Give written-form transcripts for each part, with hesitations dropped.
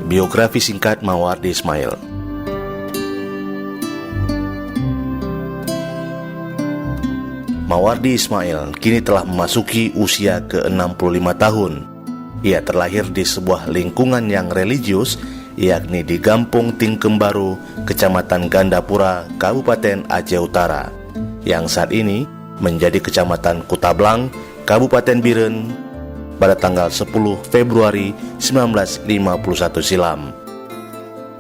Biografi singkat Mawardi Ismail. Mawardi Ismail kini telah memasuki usia ke-65 tahun. Ia terlahir di sebuah lingkungan yang religius, yakni di Gampung Tingkembaru, Kecamatan Gandapura, Kabupaten Aceh Utara, yang saat ini menjadi Kecamatan Kutablang, Kabupaten Biren, pada tanggal 10 Februari 1951 silam.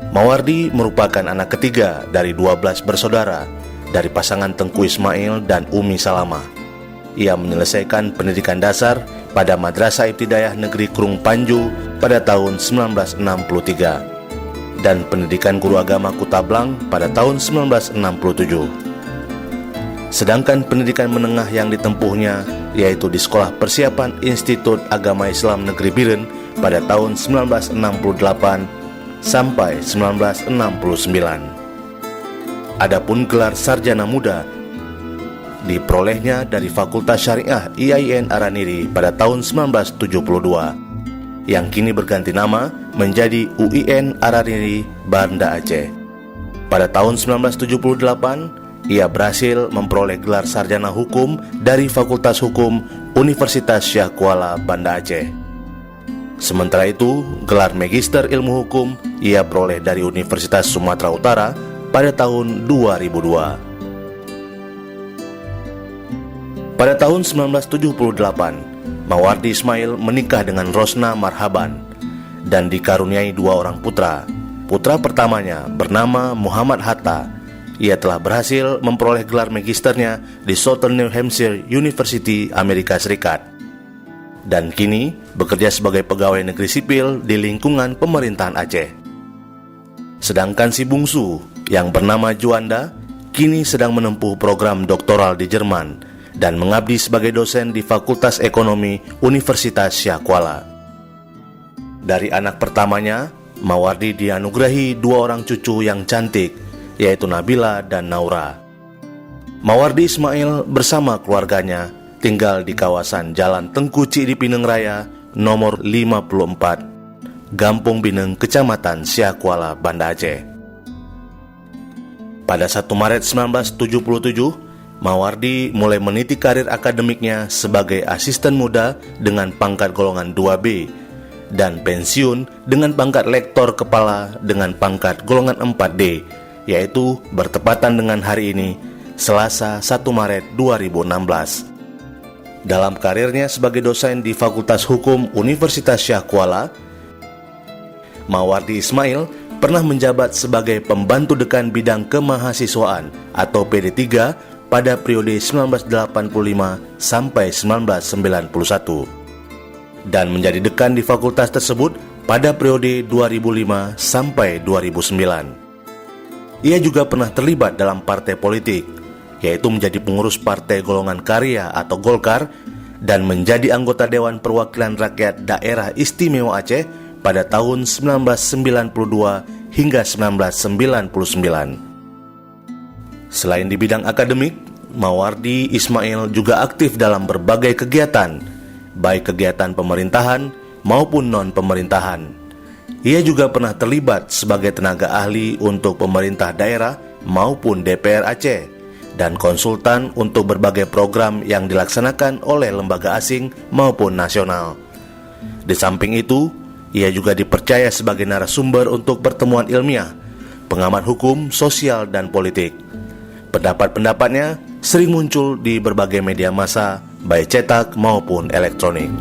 Mawardi merupakan anak ketiga dari 12 bersaudara dari pasangan Tengku Ismail dan Umi Salamah. Ia menyelesaikan pendidikan dasar pada Madrasah Ibtidaiyah Negeri Krung Panju pada tahun 1963 dan pendidikan guru agama Kutablang pada tahun 1967. Sedangkan pendidikan menengah yang ditempuhnya yaitu di Sekolah Persiapan Institut Agama Islam Negeri Biren pada tahun 1968 sampai 1969. Adapun gelar sarjana muda diperolehnya dari Fakultas Syariah IAIN Araniri pada tahun 1972 yang kini berganti nama menjadi UIN Araniri Banda Aceh. Pada tahun 1978 ia berhasil memperoleh gelar sarjana hukum dari Fakultas Hukum Universitas Syah Kuala Banda Aceh. Sementara itu, gelar Magister Ilmu Hukum ia peroleh dari Universitas Sumatera Utara pada tahun 2002. Pada tahun 1978, Mawardi Ismail menikah dengan Rosna Marhaban dan dikaruniai 2 orang putra. Putra pertamanya bernama Muhammad Hatta. Ia telah berhasil memperoleh gelar magisternya di Southern New Hampshire University, Amerika Serikat, dan kini bekerja sebagai pegawai negeri sipil di lingkungan pemerintahan Aceh. Sedangkan si bungsu yang bernama Juanda kini sedang menempuh program doktoral di Jerman dan mengabdi sebagai dosen di Fakultas Ekonomi Universitas Syah Kuala. Dari anak pertamanya, Mawardi dianugerahi 2 orang cucu yang cantik, yaitu Nabila dan Naura. Mawardi Ismail bersama keluarganya tinggal di kawasan Jalan Tengku Cidipineng Raya nomor 54, Gampung Bineng, Kecamatan Syah Kuala, Banda Aceh. Pada 1 Maret 1977, Mawardi mulai meniti karir akademiknya sebagai asisten muda dengan pangkat golongan 2B dan pensiun dengan pangkat lektor kepala dengan pangkat golongan 4D, yaitu bertepatan dengan hari ini, Selasa 1 Maret 2016. Dalam karirnya sebagai dosen di Fakultas Hukum Universitas Syah Kuala, Mawardi Ismail pernah menjabat sebagai pembantu dekan bidang kemahasiswaan atau PD3 pada periode 1985 sampai 1991 dan menjadi dekan di fakultas tersebut pada periode 2005 sampai 2009. Ia juga pernah terlibat dalam partai politik, yaitu menjadi pengurus Partai Golongan Karya atau Golkar dan menjadi anggota Dewan Perwakilan Rakyat Daerah Istimewa Aceh pada tahun 1992 hingga 1999. Selain di bidang akademik, Mawardi Ismail juga aktif dalam berbagai kegiatan, baik kegiatan pemerintahan maupun non-pemerintahan. Ia juga pernah terlibat sebagai tenaga ahli untuk pemerintah daerah maupun DPR Aceh dan konsultan untuk berbagai program yang dilaksanakan oleh lembaga asing maupun nasional. Di samping itu, ia juga dipercaya sebagai narasumber untuk pertemuan ilmiah, pengamat hukum, sosial, dan politik. Pendapat-pendapatnya sering muncul di berbagai media massa, baik cetak maupun elektronik.